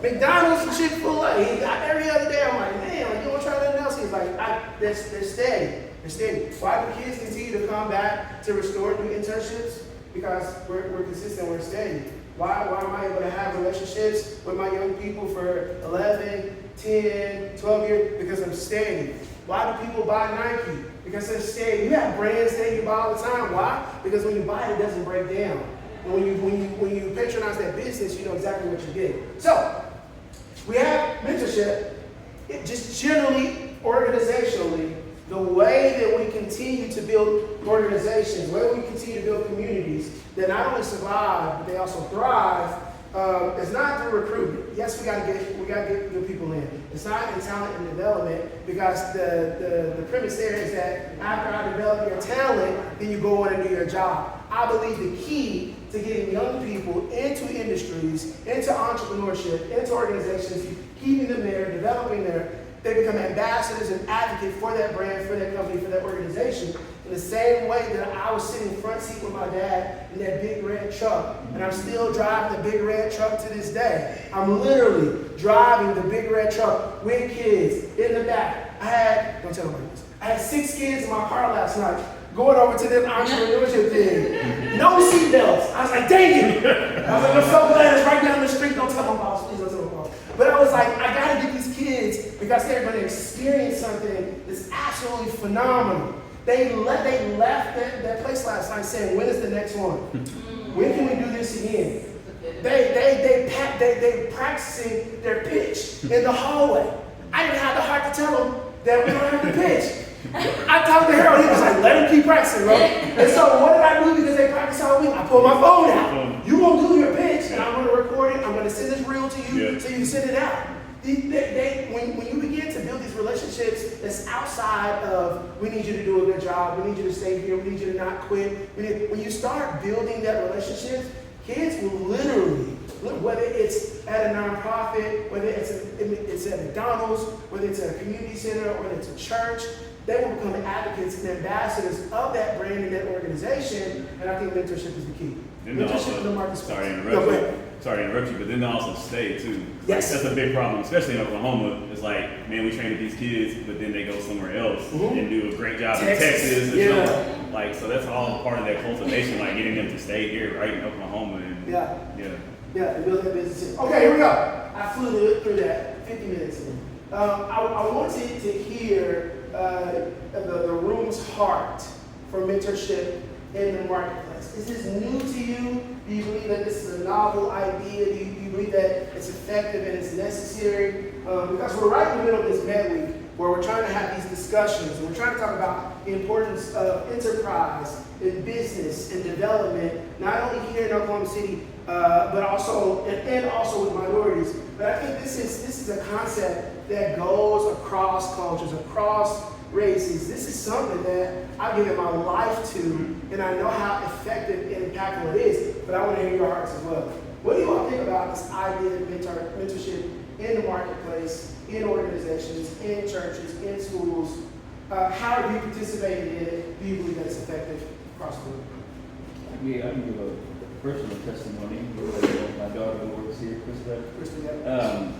McDonald's and Chick-fil-A. Every other day I'm like, man, like, you wanna try nothing else? He's like, they're steady. They're steady. Why do kids continue to come back to Restore and do internships? Because we're consistent, we're steady. Why am I able to have relationships with my young people for 11, 10, 12 years? Because I'm steady. Why do people buy Nike? Because they're steady. You have brands that you buy all the time. Why? Because when you buy it, it doesn't break down. And when you patronize that business, you know exactly what you get. So, we have mentorship. Just generally, organizationally, the way that we continue to build organizations, the way we continue to build communities that not only survive, but they also thrive, it's not through recruitment. Yes, we gotta get good people in. It's not in talent and development, because the premise there is that after I develop your talent, then you go on and do your job. I believe the key to getting young people into industries, into entrepreneurship, into organizations, keeping them there, developing there, they become ambassadors and advocates for that brand, for that company, for that organization. In the same way that I was sitting front seat with my dad in that big red truck, and I'm still driving the big red truck to this day. I'm literally driving the big red truck with kids in the back. Don't tell nobody this. I had 6 kids in my car last night going over to this entrepreneurship thing. No seatbelts. I was like, dang it. I was like, I'm so glad it's right down the street. Don't tell my boss, please don't tell my boss. But I was like, I gotta get these kids because they're gonna experience something that's absolutely phenomenal. They left that place last night saying, when is the next one? When can we do this again? They practicing their pitch in the hallway. I didn't have the heart to tell them that we don't have to pitch. I talked to Harold, he was like, let them keep practicing, bro. And so what did I do because they practice all week? I pulled my phone out. You gonna do your pitch and I'm gonna record it, I'm gonna send this reel to you so you can send it out. When you begin to build these relationships that's outside of, we need you to do a good job, we need you to stay here, we need you to not quit. When you start building that relationship, kids will literally whether it's at a nonprofit, whether it's at McDonald's, whether it's at a community center, or whether it's a church, they will become advocates and ambassadors of that brand and that organization, and I think mentorship is the key. Then Mentorship in the market also, space. sorry to No, interrupt go you. ahead. Sorry to interrupt you, but then they also stay too. Yes. That's a big problem, especially in Oklahoma. It's like, man, we train these kids, but then they go somewhere else and do a great job in Texas. And like, so that's all part of that cultivation, like getting them to stay here, right in Oklahoma. And Yeah, and build that business. Okay, here we go. I flew through that 50 minutes in. I wanted to hear the room's heart for mentorship in the marketplace. Is this new to you? Do you believe that this is a novel idea? Do you believe that it's effective and it's necessary? Because we're right in the middle of this Med Week where we're trying to have these discussions and we're trying to talk about the importance of enterprise and business and development, not only here in Oklahoma City, but also and also with minorities. But I think this is a concept that goes across cultures, across races. This is something that I've given my life to, and I know how effective and impactful it is, but I want to hear your hearts as well. What do you all think about this idea of mentorship in the marketplace, in organizations, in churches, in schools? How have you participated in it? Do you believe that it's effective across the board? I can give a personal testimony. My daughter who works here, Krista,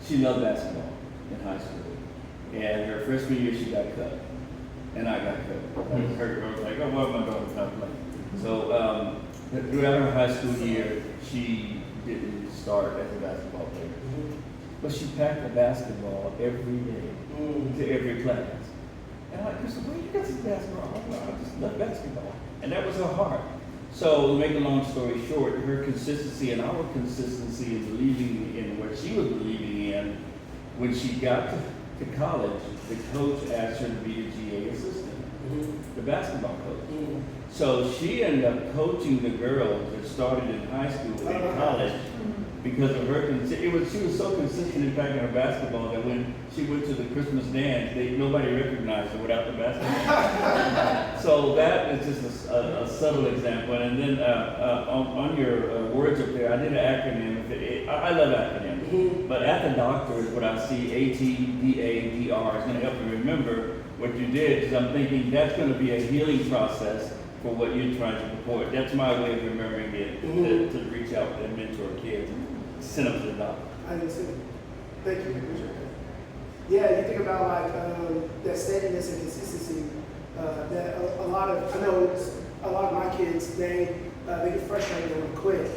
she loved basketball in high school. And her freshman year, she got cut. And I got cut. I was like, oh, well, my daughter's not playing. So throughout her high school year, she didn't start as a basketball player. But she packed a basketball every day to every class. And I'm like, Krista, where you got this basketball? I just love basketball. And that was her heart. So to make a long story short, her consistency and our consistency in believing in what she was believing in, when she got to college, the coach asked her to be a GA assistant, the basketball coach. So she ended up coaching the girls that started in high school and college because of her. She was so consistent in packing her basketball that when she went to the Christmas dance, nobody recognized her without the basketball. So that is just a subtle example. And then on your words up there, I did an acronym. I love acronyms, but at the doctor is what I see. ATDADR is going to help you remember what you did, because I'm thinking that's going to be a healing process for what you're trying to report. That's my way of remembering it, to reach out and mentor kids and send them to the doctor. I didn't see it. Thank you. Yeah, you think about like that steadiness and consistency. That a lot of my kids they get frustrated and will quit.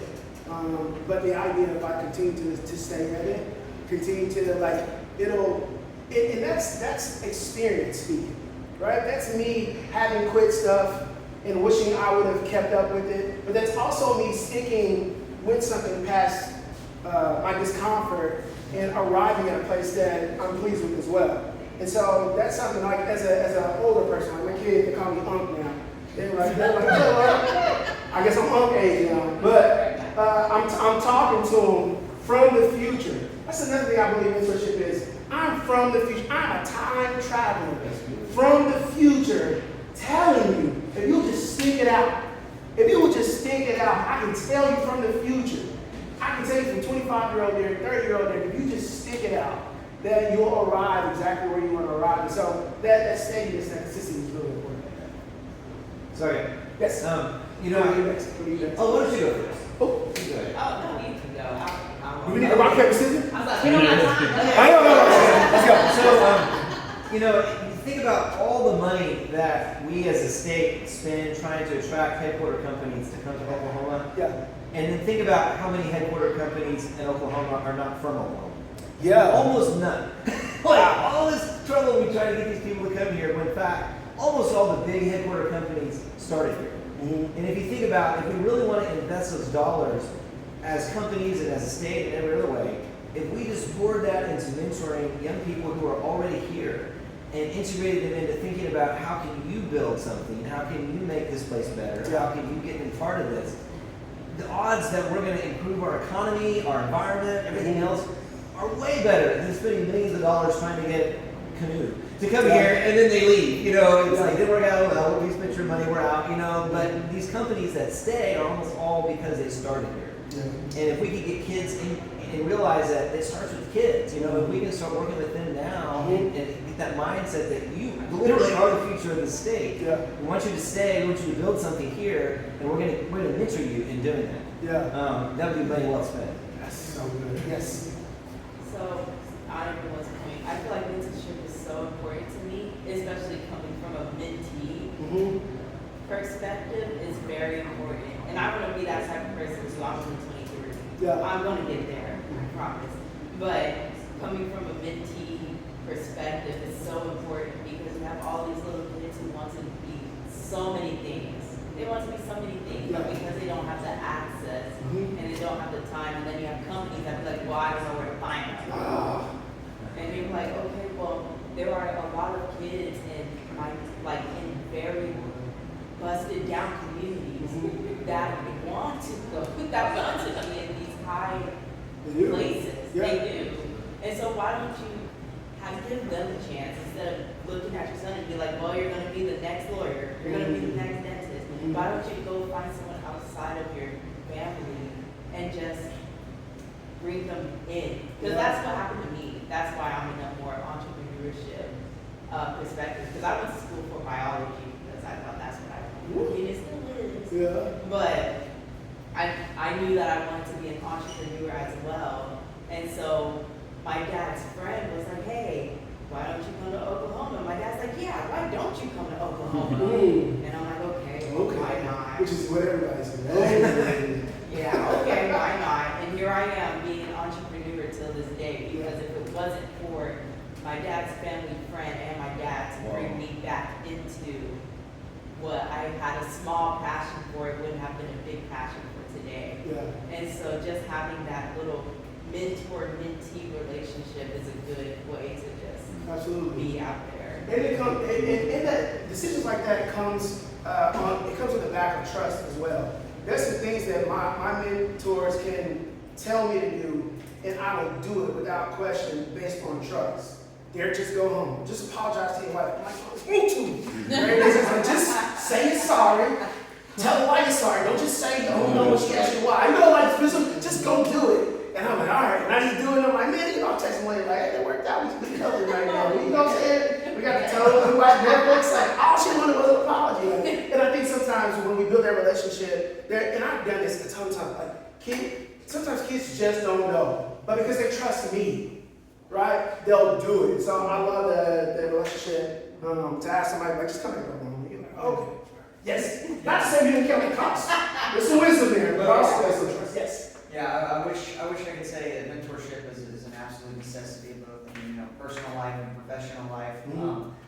But the idea of like continue to stay at it, continue to like and that's experience speaking, right? That's me having quit stuff and wishing I would have kept up with it. But that's also me sticking with something past my discomfort and arriving at a place that I'm pleased with as well. And so that's something like as an older person, like my kids, they call me Unc now. They're like, you know what? I guess I'm Unc age now. But I'm talking to them from the future. That's another thing I believe mentorship is. I'm from the future. I'm a time traveler from the future, telling you, if you'll just stick it out, if you will just stick it out, I can tell you from the future. I can tell you from 25-year-old Derrick, 30-year-old Derrick, if you just stick it out, that you'll arrive exactly where you want to arrive. And so that steadiness, that consistency is really important. Sorry. Yes. You know, What do you next? oh, what did you go first? Oh. You go ahead. Oh, no, you can go. Do we need a rock, paper, scissors? I was like, we don't have time. I know. Let's go. So, you know, you think about all the money that we as a state spend trying to attract headquarter companies to come to Oklahoma. Yeah. And then think about how many headquarter companies in Oklahoma are not from Oklahoma. Yeah. Almost none. Like, all this trouble we try to get these people to come here, when in fact, almost all the big headquarter companies started here. And if you think about, if we really want to invest those dollars as companies and as a state and every other way, if we just poured that into mentoring young people who are already here and integrated them into thinking about how can you build something, how can you make this place better, how can you get in part of this, the odds that we're going to improve our economy, our environment, everything else are way better than spending millions of dollars trying to get Canoe to come here and then they leave. You know, it's like, didn't work out well, we spent your money, we're out, you know. But these companies that stay are almost all because they started here. And if we could get kids in and realize that it starts with kids, you know, if we can start working with them now and get that mindset that you literally are the future of the state. Yeah. We want you to stay, we want you to build something here, and we're gonna mentor you in doing that. Yeah. That would be money well spent. That's so good. Yes. So, on everyone's point, I feel like mentorship is so important to me, especially coming from a mentee Mm-hmm. perspective is very important. And I want to be that type of person too. I'm only 23. Yeah. I'm going to get there, I promise. But coming from a mentee perspective is so important because you have all these little kids who want to be so many things. They want to be so many things, but because they don't have the access and they don't have the time, and then you have companies that be like, well, I don't know where to find them. And you're like, okay, well, there are a lot of kids in in very busted down communities that want to go, that want to be in these high places. Yeah. They do. And so why don't you give them a chance instead of looking at your son and be like, well, you're going to be the next lawyer, you're going to be the next dentist. Why don't you go find someone outside of your family and just bring them in? Because that's what happened to me. That's why I'm in a more entrepreneurship perspective. Because I went to school for biology because I thought that's what I wanted. And it still is. Yeah. But I knew that I wanted to be an entrepreneur as well. And so my dad's friend was like, hey, why don't you come to Oklahoma? And my dad's like, yeah, why don't you come to Oklahoma? And I'm like, okay, why not? Which is what everybody says. Yeah, okay, why not? And here I am being an entrepreneur till this day because if it wasn't for my dad's family friend and my dad to bring me back into what I had a small passion for, it wouldn't have been a big passion for today. Yeah. And so just having that little mentor-mentee relationship is a good way to just be out there. And and that decisions like that comes with the back of trust as well. There's some things that my mentors can tell me to do, and I will do it without question based on trust. Derrick, just go home. Just apologize to your wife. I'm like, oh, me too. Right? Just say you're sorry. Tell her why you're sorry. Don't just say, oh no, she asked you why. You know, like, just go do it. And I'm like, all right. And I just do it. And I'm like, man, I'm texting one like, hey, that worked out. We covered right now. You know what I'm saying? We got to tell her we watch Netflix. Like, all she wanted was an apology. And I think sometimes when we build that relationship, and I've done this a ton of times, like, sometimes kids just don't know. But because they trust me, right, they'll do it. So I love the relationship to ask somebody, like, just come here, bro. You're like, okay. Yes. Not to say we didn't count the cost. There's some wisdom there, but also there's some trust. Yes. Yeah, I wish I could say that mentorship is an absolute necessity both in personal life and professional life.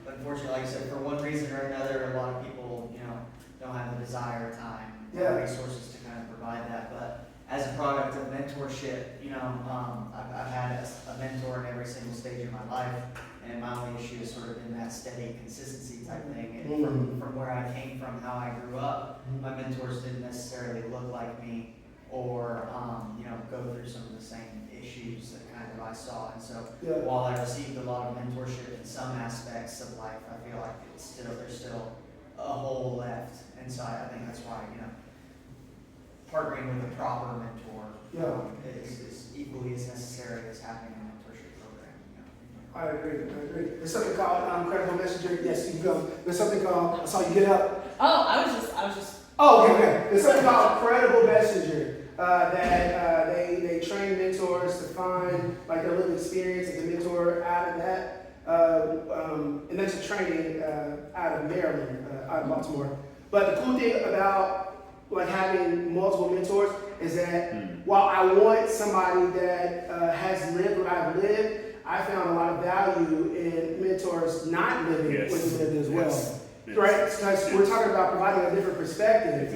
But unfortunately, like I said, for one reason or another, a lot of people don't have the desire, time, or resources to kind of provide that. But as a product of mentorship, I've had a mentor in every single stage of my life, and my only issue has sort of been that steady consistency type thing. And from where I came from, how I grew up, my mentors didn't necessarily look like me, or go through some of the same issues that kind of I saw. And so while I received a lot of mentorship in some aspects of life, I feel like there's still a hole left. And so I think that's why partnering with a proper mentor is equally as necessary as having a mentorship program. I agree. There's something called Credible Messenger. Yes, you can go. There's something called, I saw you get up. Oh, I was just. Oh, okay. There's something called Credible Messenger that they train mentors to find like their lived experience as a mentor out of that. And that's a training out of Maryland, out of Baltimore. But the cool thing about like having multiple mentors is that while I want somebody that has lived what I've lived, I found a lot of value in mentors not living what you lived as well. Yes. Right? Because we're talking about providing a different perspective,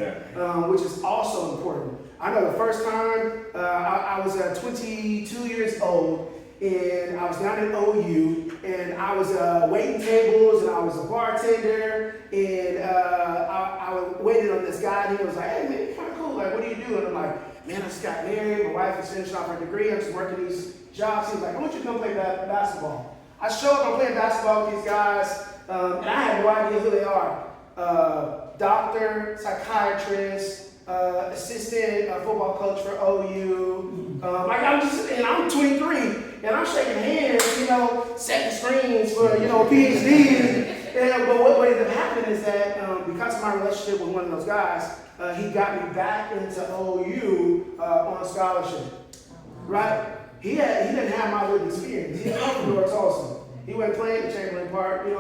which is also important. I know the first time I was 22 years old, and I was down in OU, and I was waiting tables, and I was a bartender, and I waited on this guy, and he was like, hey, man, you're kind of cool. Like, what do you do? And I'm like, man, I just got married. My wife is finishing off her degree. I'm just working these jobs. He was like, I want you to come play basketball. I show up, I'm playing basketball with these guys, and I had no idea who they are. Doctor, psychiatrist, assistant football coach for OU. I'm 23, and I'm shaking hands, setting screens for, PhDs. But what ended up happening is that because of my relationship with one of those guys, he got me back into OU on scholarship, right? He didn't have my lived experience. He come from North Tulsa. He went playing at Chamberlain Park. He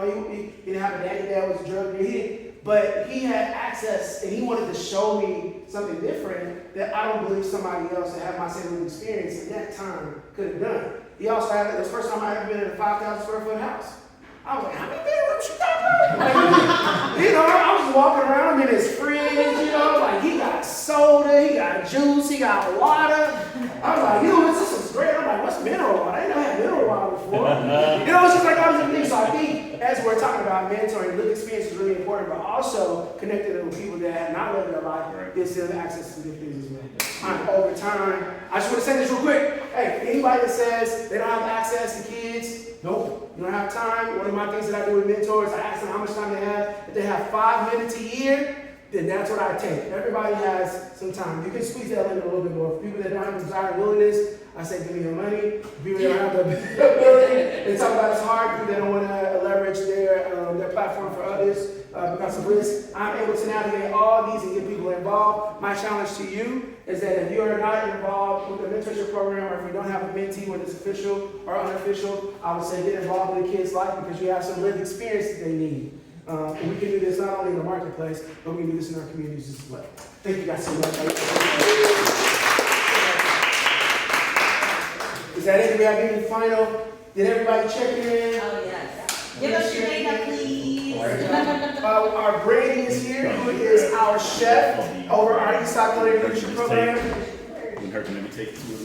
didn't have a daddy that was a drug dealer. But he had access, and he wanted to show me something different that I don't believe somebody else that had my same lived experience at that time could have done. He also had, it was the first time I ever been in a 5,000 square foot house. I was like, how many bedrooms you got? I was walking around him in his fridge, like he got soda, he got juice, he got water. I was like, this is great. I'm like, what's mineral water? I didn't know I had mineral water before. It's just like all these different things. So I think as we're talking about mentoring, lived experience is really important, but also connecting with people that have not lived their life, gives them access to different things as well. Over time, I just want to say this real quick. Hey, anybody that says they don't have access to kids, nope, you don't have time. One of my things that I do with mentors, I ask them how much time they have. If they have 5 minutes a year, then that's what I take. Everybody has some time. You can squeeze that limit a little bit more. For people that don't have the desire and willingness, I say give me your money. People that don't have the ability, they talk about it's hard. People that don't want to leverage their platform for others because of risk. I'm able to navigate all these and get people involved. My challenge to you is that if you are not involved with the mentorship program, or if you don't have a mentee, whether it's official or unofficial, I would say get involved with the kids' life because you have some lived experience that they need. And we can do this not only in the marketplace, but we can do this in our communities as well. Thank you guys so much. Is that it? Do we have anything final? Did everybody check in? Oh, yes. Give us your data, please. Our Brady is here, who is our chef over our Eastside Culinary Leadership Program. Wouldn't hurt to maybe take 2 of these.